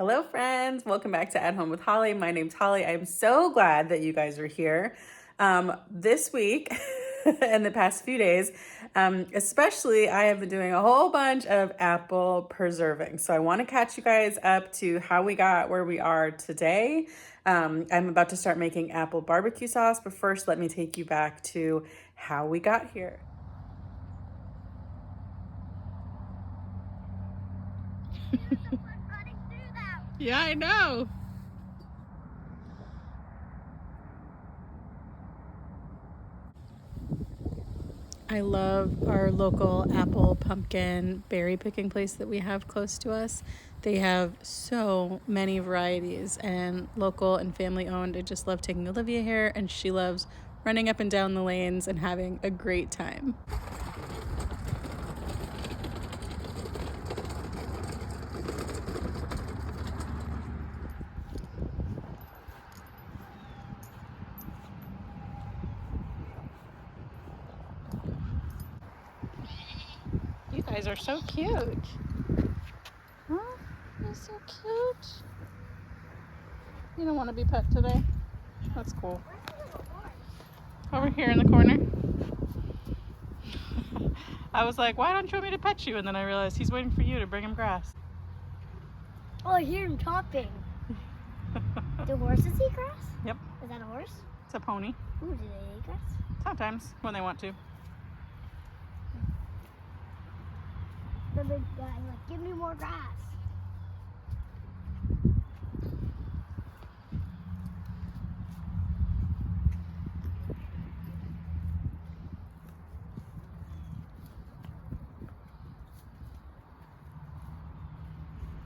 Hello friends, welcome back to At Home with Holly. My name's Holly. I'm so glad that you guys are here. This week and the past few days, especially I have been doing a whole bunch of apple preserving. So I want to catch you guys up to how we got where we are today. I'm about to start making apple barbecue sauce, but first let me take you back to how we got here. Yeah, I know. I love our local apple, pumpkin, berry picking place that we have close to us. They have so many varieties and local and family owned. I just love taking Olivia here, and she loves running up and down the lanes and having a great time. You guys are so cute. Huh? You're so cute. You don't want to be pet today? That's cool. Over here in the corner. I was like, why don't you want me to pet you? And then I realized he's waiting for you to bring him grass. Oh, I hear him chopping. Do horses eat grass? Yep. Is that a horse? It's a pony. Ooh, do they eat grass? Sometimes, when they want to. The big guy, like, give me more grass.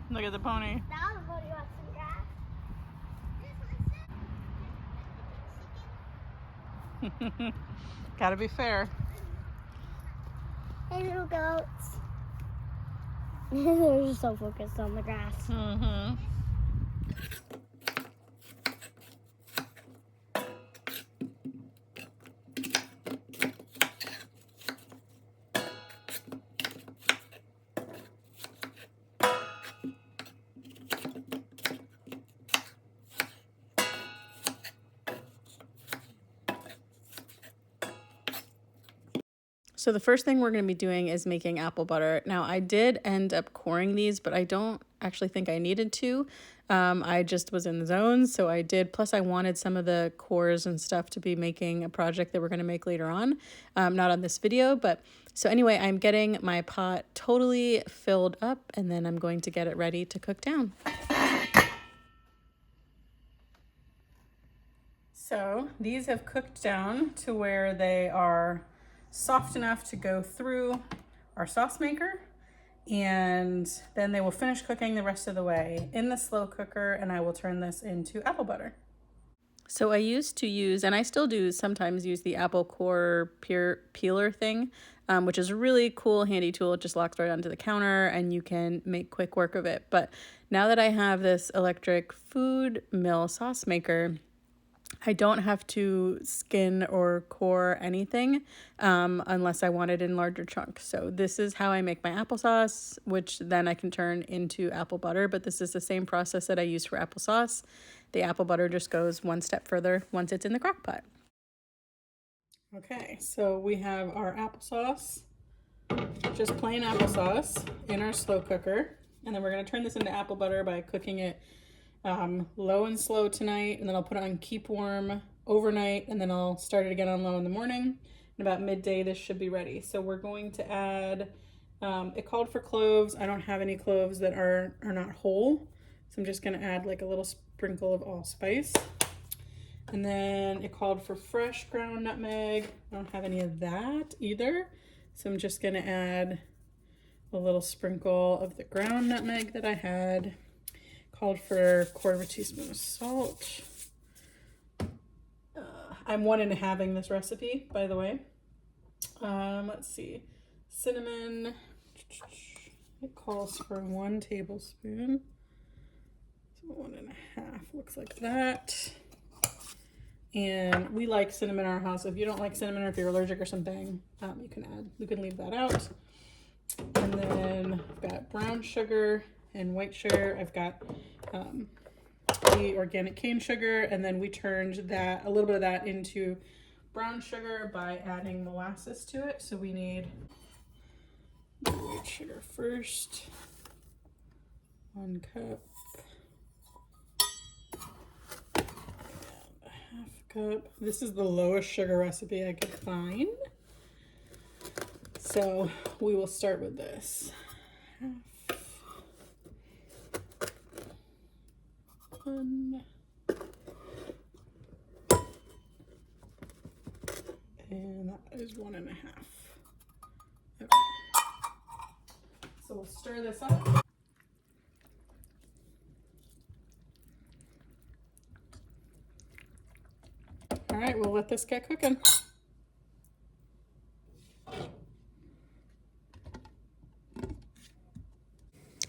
Look at the pony. Now the pony wants some grass. Gotta be fair. Hey, little goats. They're just so focused on the grass. Mm-hmm. So the first thing we're going to be doing is making apple butter. Now, I did end up coring these, but I don't actually think I needed to. I just was in the zone, so I did. Plus, I wanted some of the cores and stuff to be making a project that we're going to make later on. Not on this video, but so anyway, I'm getting my pot totally filled up, and then I'm going to get it ready to cook down. So these have cooked down to where they are soft enough to go through our sauce maker, and then they will finish cooking the rest of the way in the slow cooker, and I will turn this into apple butter. So I used to use, and I still do sometimes use, the apple core peeler thing, which is a really cool, handy tool. It just locks right onto the counter and you can make quick work of it. But now that I have this electric food mill sauce maker, I don't have to skin or core anything unless I want it in larger chunks. So this is how I make my applesauce, which then I can turn into apple butter. But this is the same process that I use for applesauce. The apple butter just goes one step further once it's in the crock pot. Okay, so we have our applesauce, just plain applesauce, in our slow cooker. And then we're going to turn this into apple butter by cooking it low and slow tonight, and then I'll put it on keep warm overnight, and then I'll start it again on low in the morning. And about midday this should be ready. So we're going to add, it called for cloves. I don't have any cloves that are not whole, so I'm just going to add like a little sprinkle of allspice. And then it called for fresh ground nutmeg. I don't have any of that either, so I'm just going to add a little sprinkle of the ground nutmeg that I had. Called for a 1/4 teaspoon of salt. I'm one into having this recipe, by the way. Let's see, cinnamon. It calls for 1 tablespoon. So 1.5 looks like that. And we like cinnamon in our house. If you don't like cinnamon, or if you're allergic or something, you can leave that out. And then I've got brown sugar and white sugar. I've got the organic cane sugar, and then we turned a little bit of that into brown sugar by adding molasses to it. So we need the white sugar first. 1 cup. And a half cup. This is the lowest sugar recipe I could find. So we will start with this. One. And that is 1.5. Okay. So we'll stir this up. All right, we'll let this get cooking.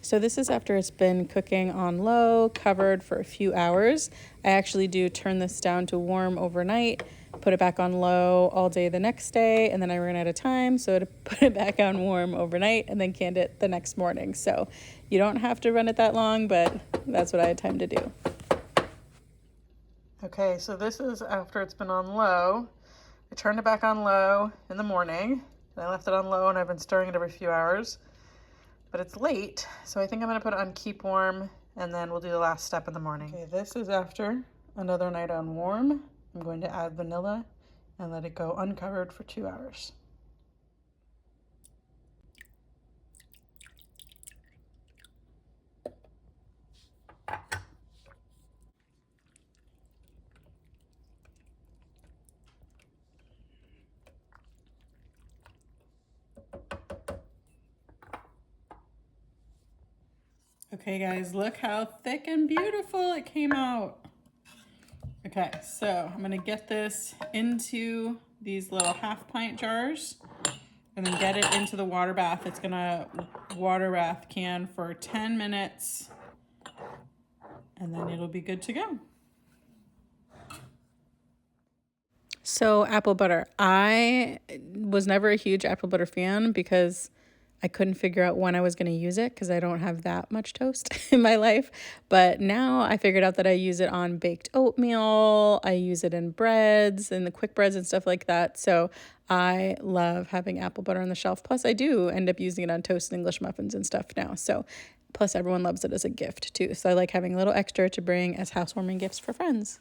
So this is after it's been cooking on low, covered for a few hours. I actually do turn this down to warm overnight, put it back on low all day the next day, and then I ran out of time, so to put it back on warm overnight and then canned it the next morning. So you don't have to run it that long, but that's what I had time to do. Okay, so this is after it's been on low. I turned it back on low in the morning, and I left it on low, and I've been stirring it every few hours. But it's late, so I think I'm gonna put it on keep warm, and then we'll do the last step in the morning. Okay, this is after another night on warm. I'm going to add vanilla and let it go uncovered for 2 hours. Okay guys, look how thick and beautiful it came out. Okay, so I'm gonna get this into these little 1/2 pint jars and then get it into the water bath. It's gonna water bath can for 10 minutes and then it'll be good to go. So apple butter. I was never a huge apple butter fan because I couldn't figure out when I was going to use it because I don't have that much toast in my life. But now I figured out that I use it on baked oatmeal. I use it in breads and the quick breads and stuff like that. So I love having apple butter on the shelf. Plus I do end up using it on toast and English muffins and stuff now. So plus everyone loves it as a gift too. So I like having a little extra to bring as housewarming gifts for friends.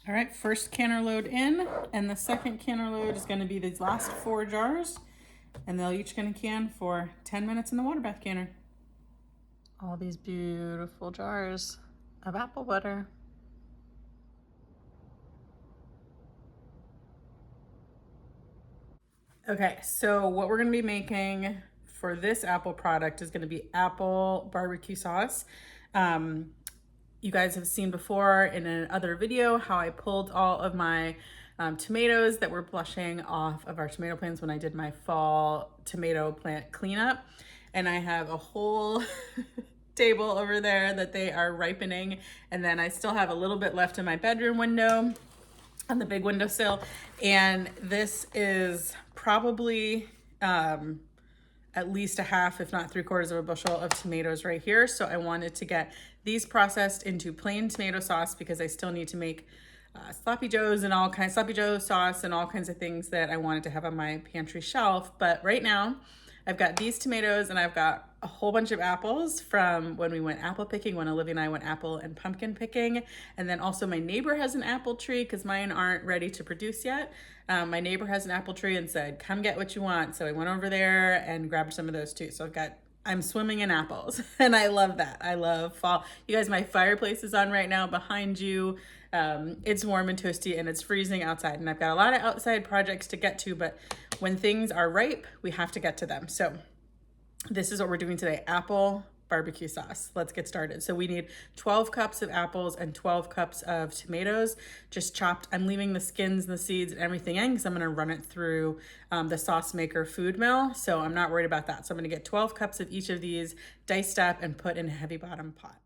All right, first canner load in, and the second canner load is gonna be these last 4 jars. And they'll each gonna can for 10 minutes in the water bath canner. All these beautiful jars of apple butter. Okay, so what we're gonna be making for this apple product is gonna be apple barbecue sauce. You guys have seen before in another video how I pulled all of my tomatoes that were blushing off of our tomato plants when I did my fall tomato plant cleanup. And I have a whole table over there that they are ripening. And then I still have a little bit left in my bedroom window on the big windowsill. And this is probably at least a half, if not 3/4 of a bushel of tomatoes right here. So I wanted to get these processed into plain tomato sauce because I still need to make sloppy joes and sloppy joe sauce and all kinds of things that I wanted to have on my pantry shelf. But right now I've got these tomatoes and I've got a whole bunch of apples from when we went apple picking, when Olivia and I went apple and pumpkin picking. And then also my neighbor has an apple tree because mine aren't ready to produce yet. My neighbor has an apple tree and said, come get what you want. So I went over there and grabbed some of those too. So I'm swimming in apples and I love that. I love fall. You guys, my fireplace is on right now behind you. It's warm and toasty and it's freezing outside and I've got a lot of outside projects to get to, but when things are ripe, we have to get to them. So this is what we're doing today, apple barbecue sauce. Let's get started. So we need 12 cups of apples and 12 cups of tomatoes, just chopped. I'm leaving the skins and the seeds and everything in because I'm gonna run it through the sauce maker food mill. So I'm not worried about that. So I'm gonna get 12 cups of each of these diced up and put in a heavy bottom pot.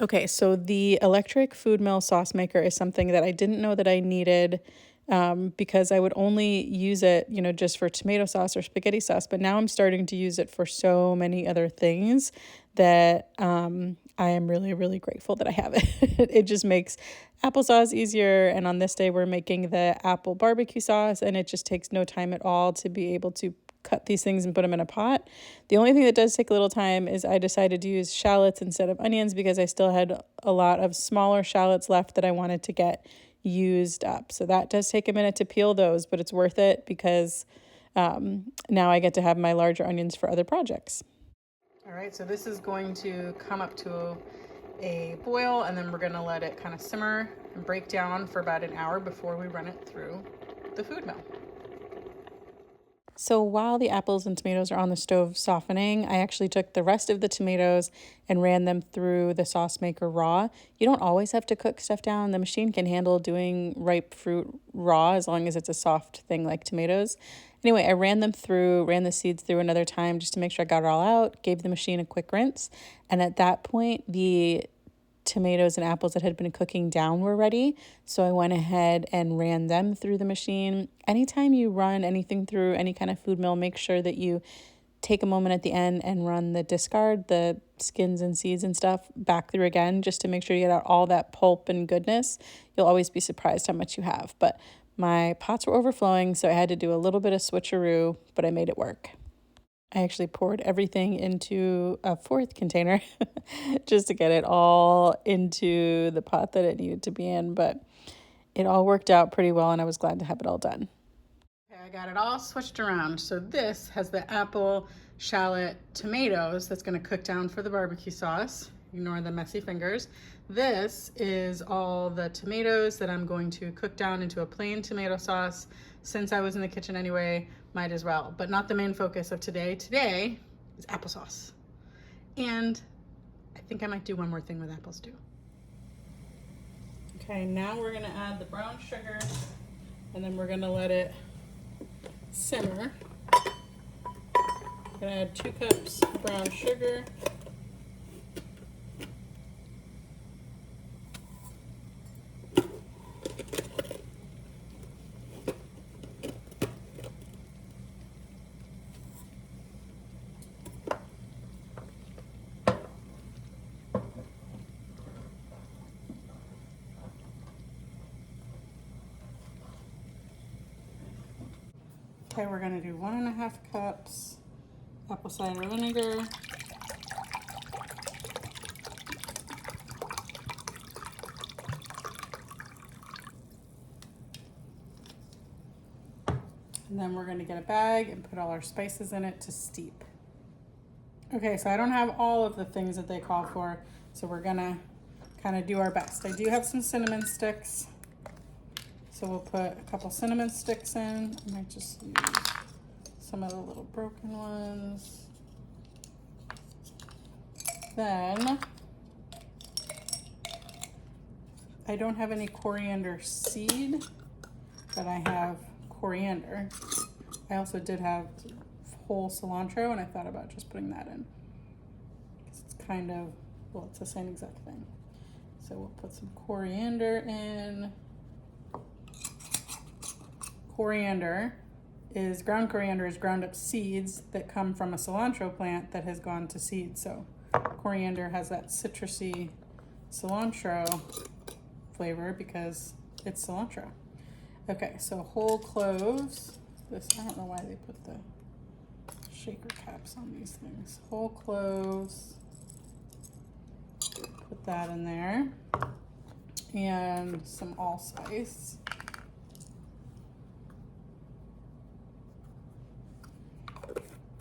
Okay, so the electric food mill sauce maker is something that I didn't know that I needed because I would only use it, just for tomato sauce or spaghetti sauce. But now I'm starting to use it for so many other things that I am really, really grateful that I have it. It just makes applesauce easier. And on this day, we're making the apple barbecue sauce, and it just takes no time at all to be able to cut these things and put them in a pot. The only thing that does take a little time is I decided to use shallots instead of onions because I still had a lot of smaller shallots left that I wanted to get used up. So that does take a minute to peel those, but it's worth it because now I get to have my larger onions for other projects. All right, so this is going to come up to a boil, and then we're going to let it kind of simmer and break down for about an hour before we run it through the food mill. So while the apples and tomatoes are on the stove softening, I actually took the rest of the tomatoes and ran them through the sauce maker raw. You don't always have to cook stuff down. The machine can handle doing ripe fruit raw as long as it's a soft thing like tomatoes. Anyway, I ran the seeds through another time just to make sure I got it all out, gave the machine a quick rinse. And at that point, the tomatoes and apples that had been cooking down were ready. So I went ahead and ran them through the machine. Anytime you run anything through any kind of food mill, make sure that you take a moment at the end and run the discard, the skins and seeds and stuff back through again, just to make sure you get out all that pulp and goodness. You'll always be surprised how much you have. But my pots were overflowing, so I had to do a little bit of switcheroo, but I made it work. I actually poured everything into a fourth container just to get it all into the pot that it needed to be in, but it all worked out pretty well, and I was glad to have it all done. Okay, I got it all switched around. So this has the apple, shallot, tomatoes that's going to cook down for the barbecue sauce. Ignore the messy fingers. This is all the tomatoes that I'm going to cook down into a plain tomato sauce. Since I was in the kitchen anyway, might as well, but not the main focus of today. Today is applesauce. And I think I might do one more thing with apples too. Okay, now we're gonna add the brown sugar, and then we're gonna let it simmer. I'm gonna add 2 cups brown sugar. Okay, we're gonna do 1.5 cups apple cider vinegar. And then we're gonna get a bag and put all our spices in it to steep. Okay, so I don't have all of the things that they call for, so we're gonna kind of do our best. I do have some cinnamon sticks. So we'll put a couple cinnamon sticks in. I might just use some of the little broken ones. Then I don't have any coriander seed, but I have coriander. I also did have whole cilantro, and I thought about just putting that in. It's kind of, well, it's the same exact thing. So we'll put some coriander in. Ground coriander is ground up seeds that come from a cilantro plant that has gone to seed. So coriander has that citrusy cilantro flavor because it's cilantro. Okay, so whole cloves. This, I don't know why they put the shaker caps on these things. Whole cloves. Put that in there. And some allspice.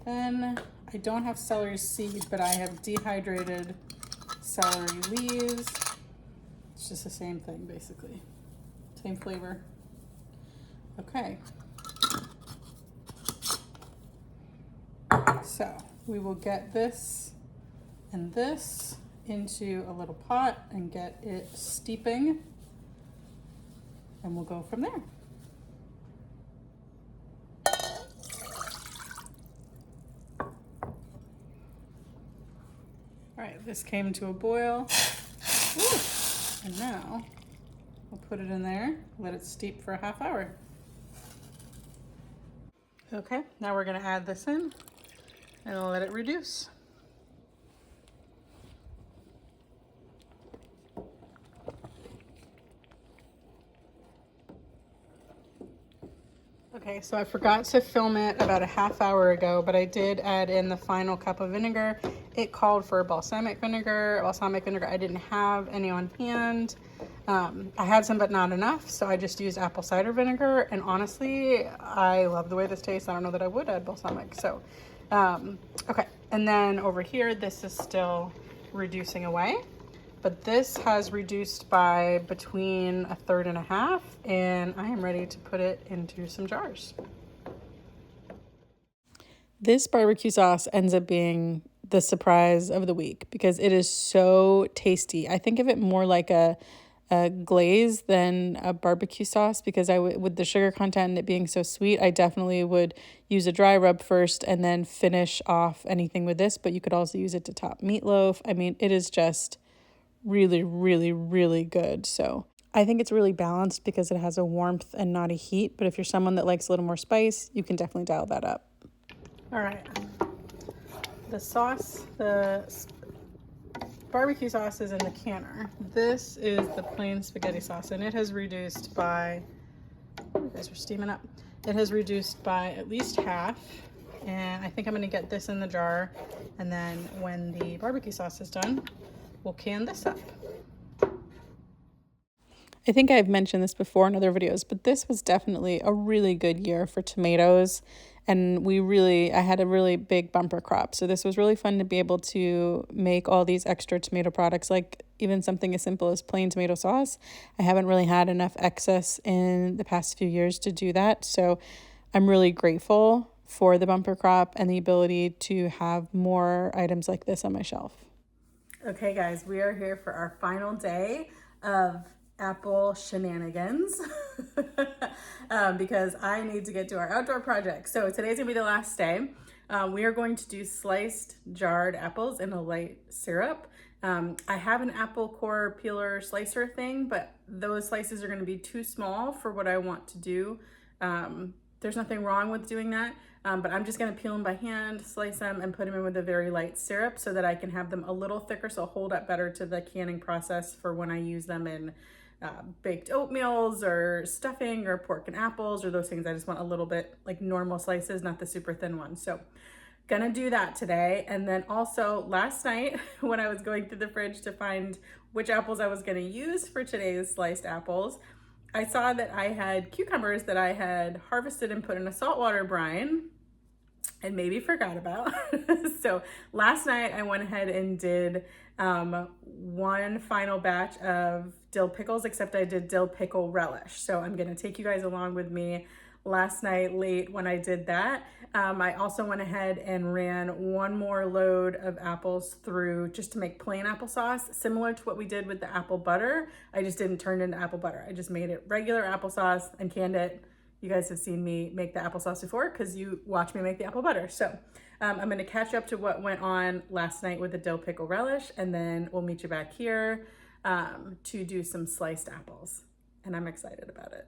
Then I don't have celery seed, but I have dehydrated celery leaves. It's just the same thing, basically. Same flavor. Okay. So we will get this and this into a little pot and get it steeping, and we'll go from there. All right, this came to a boil. Ooh. And now We'll put it in there, let it steep for a half hour. Okay, now we're gonna add this in and I'll let it reduce. Okay, so I forgot to film it about a half hour ago, but I did add in the final cup of vinegar. It called for balsamic vinegar. I didn't have any on hand. I had some, but not enough, so I just used apple cider vinegar, and honestly, I love the way this tastes. I don't know that I would add balsamic, so, okay. And then over here, this is still reducing away. But this has reduced by between a third and a half, and I am ready to put it into some jars. This barbecue sauce ends up being the surprise of the week because it is so tasty. I think of it more like a glaze than a barbecue sauce because with the sugar content and it being so sweet, I definitely would use a dry rub first and then finish off anything with this, but you could also use it to top meatloaf. I mean, it is just really, really, really good. So I think it's really balanced because it has a warmth and not a heat. But if you're someone that likes a little more spice, you can definitely dial that up. All right. The sauce, the barbecue sauce is in the canner. This is the plain spaghetti sauce, and it has reduced by, you guys are steaming up. It has reduced by at least half. And I think I'm gonna get this in the jar. And then when the barbecue sauce is done, we'll can this up. I think I've mentioned this before in other videos, but this was definitely a really good year for tomatoes. And I had a really big bumper crop. So this was really fun to be able to make all these extra tomato products, like even something as simple as plain tomato sauce. I haven't really had enough excess in the past few years to do that. So I'm really grateful for the bumper crop and the ability to have more items like this on my shelf. Okay guys, we are here for our final day of apple shenanigans because I need to get to our outdoor project. So today's gonna be the last day. We are going to do sliced jarred apples in a light syrup. I have an apple core peeler slicer thing, but those slices are gonna be too small for what I want to do. There's nothing wrong with doing that. But I'm just gonna peel them by hand, slice them, and put them in with a very light syrup so that I can have them a little thicker so hold up better to the canning process for when I use them in baked oatmeals or stuffing or pork and apples or those things. I just want a little bit like normal slices, not the super thin ones. So gonna do that today. And then also last night when I was going through the fridge to find which apples I was gonna use for today's sliced apples, I saw that I had cucumbers that I had harvested and put in a saltwater brine and maybe forgot about. So last night I went ahead and did one final batch of dill pickles, except I did dill pickle relish. So I'm gonna take you guys along with me last night late when I did that. I also went ahead and ran one more load of apples through just to make plain applesauce, similar to what we did with the apple butter. I just didn't turn it into apple butter. I just made it regular applesauce and canned it. You guys have seen me make the applesauce before because you watch me make the apple butter. So I'm gonna catch up to what went on last night with the dill pickle relish, and then we'll meet you back here to do some sliced apples. And I'm excited about it.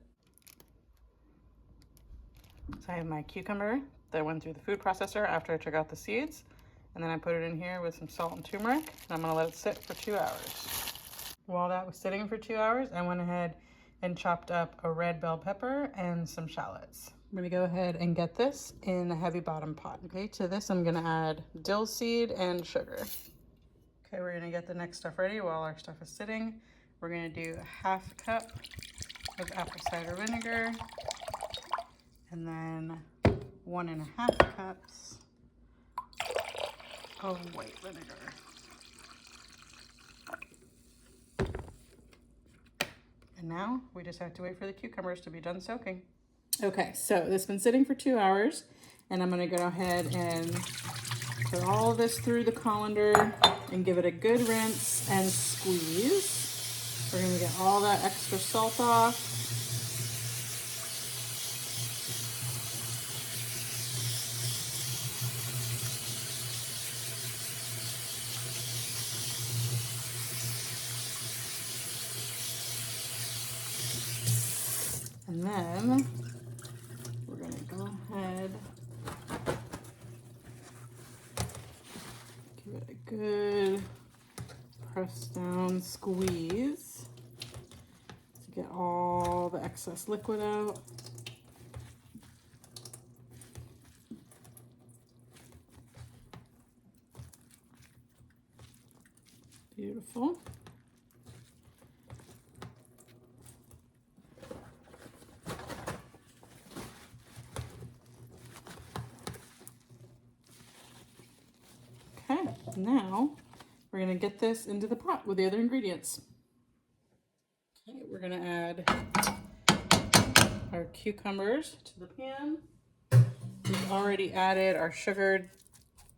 So I have my cucumber that went through the food processor after I took out the seeds. And then I put it in here with some salt and turmeric. And I'm gonna let it sit for 2 hours. While that was sitting for 2 hours, I went ahead and chopped up a red bell pepper and some shallots. I'm gonna go ahead and get this in a heavy bottom pot. Okay, to this I'm gonna add dill seed and sugar. Okay, we're gonna get the next stuff ready while our stuff is sitting. We're gonna do a half cup of apple cider vinegar, and then 1.5 cups of white vinegar. And now we just have to wait for the cucumbers to be done soaking. Okay, so this has been sitting for 2 hours, and I'm gonna go ahead and put all of this through the colander and give it a good rinse and squeeze. We're gonna get all that extra salt off. And then we're going to go ahead, give it a good press down squeeze to get all the excess liquid out. Beautiful. Okay, now we're going to get this into the pot with the other ingredients. Okay, we're going to add our cucumbers to the pan. We've already added our sugared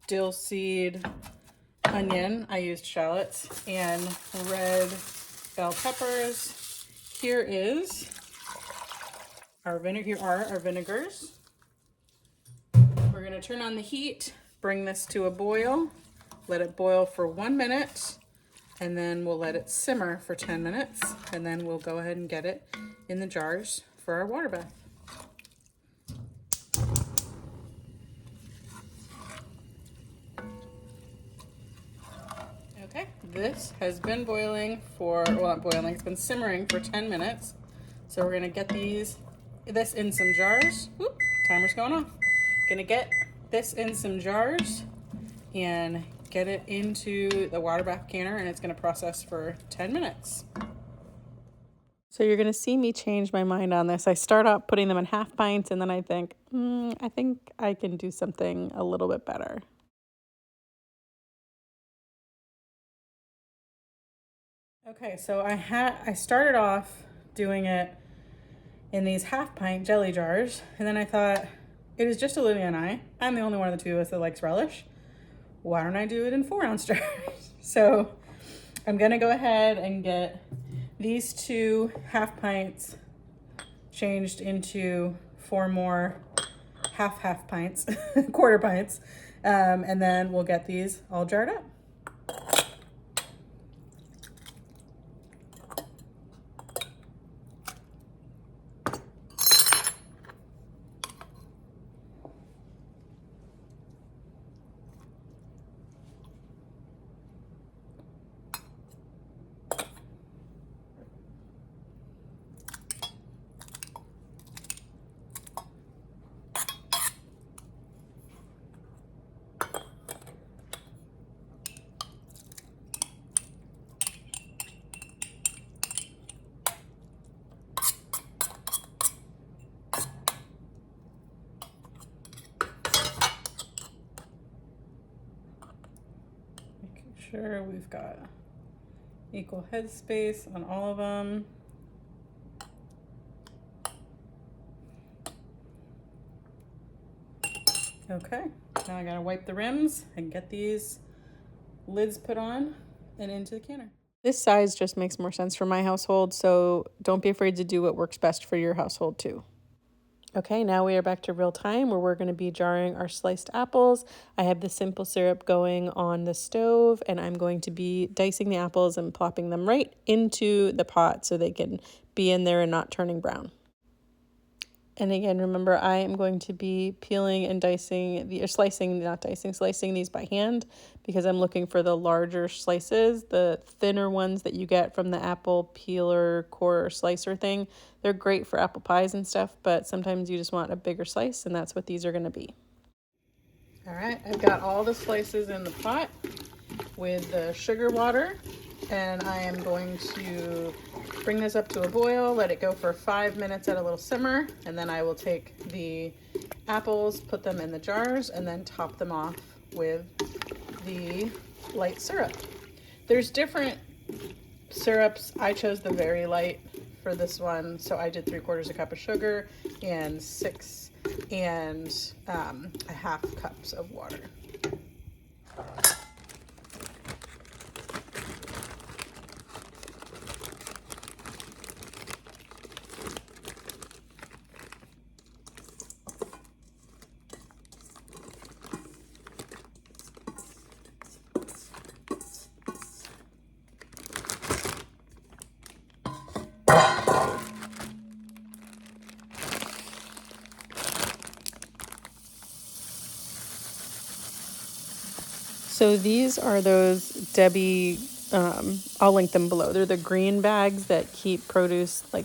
dill seed onion. I used shallots and red bell peppers. Here is our vinegar. Here are our vinegars. We're going to turn on the heat, bring this to a boil, let it boil for 1 minute, and then we'll let it simmer for 10 minutes, and then we'll go ahead and get it in the jars for our water bath. Okay, this has been boiling for, well, not boiling, it's been simmering for 10 minutes. So we're gonna get this in some jars. Whoop, timer's going off. Gonna get this in some jars and get it into the water bath canner, and it's gonna process for 10 minutes. So you're going to see me change my mind on this. I start out putting them in half pints, and then I think I can do something a little bit better. Okay, so I started off doing it in these half pint jelly jars, and then I thought, it is just Olivia and I'm the only one of the two of us that likes relish. Why don't I do it in 4-ounce jars? So I'm gonna go ahead and get these 2 half pints changed into 4 more half pints, quarter pints, and then we'll get these all jarred up. Sure, we've got equal head space on all of them. Okay, now I gotta wipe the rims and get these lids put on and into the canner. This size just makes more sense for my household, so don't be afraid to do what works best for your household too. Okay, now we are back to real time where we're going to be jarring our sliced apples. I have the simple syrup going on the stove, and I'm going to be dicing the apples and plopping them right into the pot so they can be in there and not turning brown. And again, remember, I am going to be peeling and slicing these by hand because I'm looking for the larger slices. The thinner ones that you get from the apple peeler, core, slicer thing, they're great for apple pies and stuff, but sometimes you just want a bigger slice, and that's what these are going to be. All right, I've got all the slices in the pot with the sugar water, and I am going to bring this up to a boil, let it go for 5 minutes at a little simmer, and then I will take the apples, put them in the jars, and then top them off with the light syrup. There's different syrups. I chose the very light for this one, so I did 3/4 cup of sugar and 6 and a half cups of water. So these are those Debbie, I'll link them below. They're the green bags that keep produce like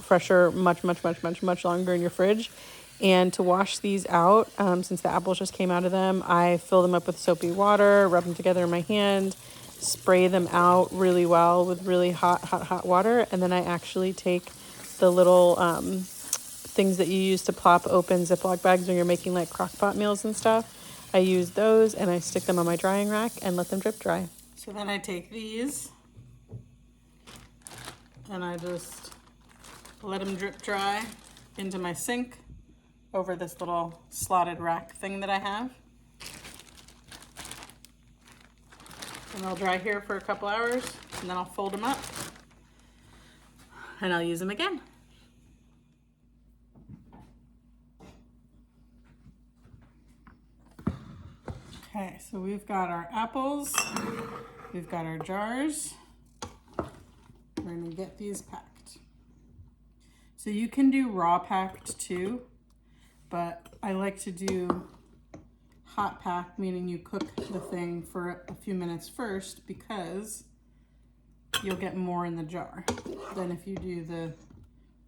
fresher much longer in your fridge. And to wash these out, since the apples just came out of them, I fill them up with soapy water, rub them together in my hand, spray them out really well with really hot water, and then I actually take the little things that you use to plop open Ziploc bags when you're making like crock pot meals and stuff. I use those and I stick them on my drying rack and let them drip dry. So then I take these and I just let them drip dry into my sink over this little slotted rack thing that I have. And they'll dry here for a couple hours and then I'll fold them up and I'll use them again. Okay, so we've got our apples, we've got our jars. We're gonna get these packed. So you can do raw packed too, but I like to do hot pack, meaning you cook the thing for a few minutes first because you'll get more in the jar than if you do the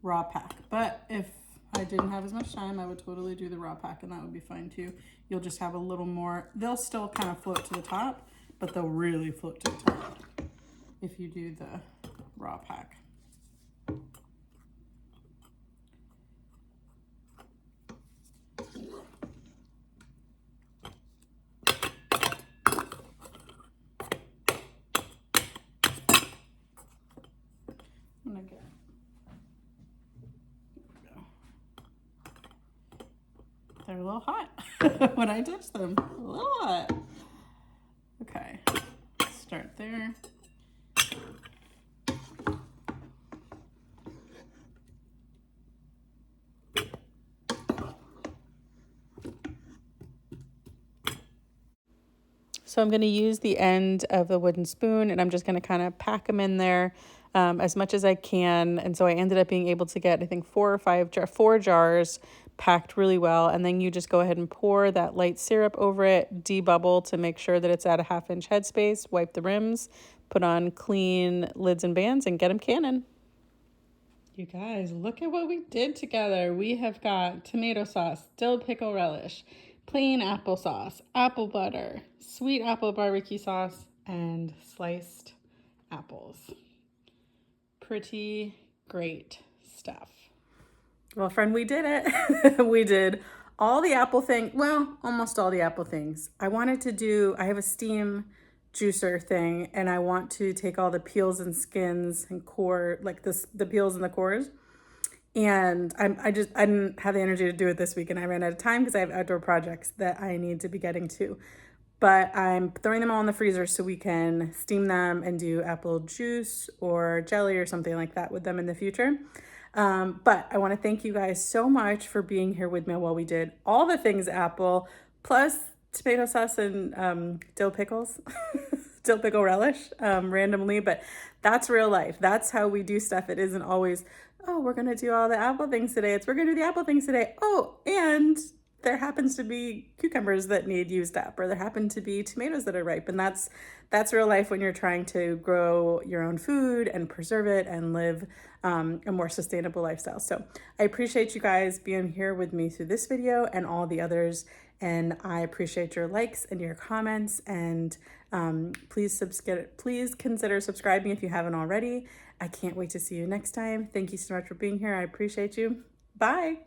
raw pack. But if I didn't have as much time, I would totally do the raw pack and that would be fine too. You'll just have a little more, they'll still kind of float to the top, but they'll really float to the top if you do the raw pack. I'm gonna get, they're a little hot when I touch them, a little hot. Okay, start there. So I'm going to use the end of the wooden spoon and I'm just going to kind of pack them in there as much as I can. And so I ended up being able to get, I think, 4 jars packed really well. And then you just go ahead and pour that light syrup over it, debubble to make sure that it's at a 1/2 inch headspace, wipe the rims, put on clean lids and bands and get them canning. You guys, look at what we did together. We have got tomato sauce, dill pickle relish, plain applesauce, apple butter, sweet apple barbecue sauce, and sliced apples. Pretty great stuff. Well, friend, we did it. We did all the apple thing. Well, almost all the apple things. I have a steam juicer thing and I want to take all the peels and skins and core, like the peels and the cores. And I didn't have the energy to do it this week and I ran out of time because I have outdoor projects that I need to be getting to. But I'm throwing them all in the freezer so we can steam them and do apple juice or jelly or something like that with them in the future. But I want to thank you guys so much for being here with me while we did all the things apple, plus tomato sauce and dill pickles, dill pickle relish randomly. But that's real life. That's how we do stuff. It isn't always, oh, we're going to do all the apple things today. We're going to do the apple things today. Oh, and there happens to be cucumbers that need used up, or there happen to be tomatoes that are ripe. And that's real life when you're trying to grow your own food and preserve it and live a more sustainable lifestyle. So I appreciate you guys being here with me through this video and all the others. And I appreciate your likes and your comments. And please consider subscribing if you haven't already. I can't wait to see you next time. Thank you so much for being here. I appreciate you. Bye.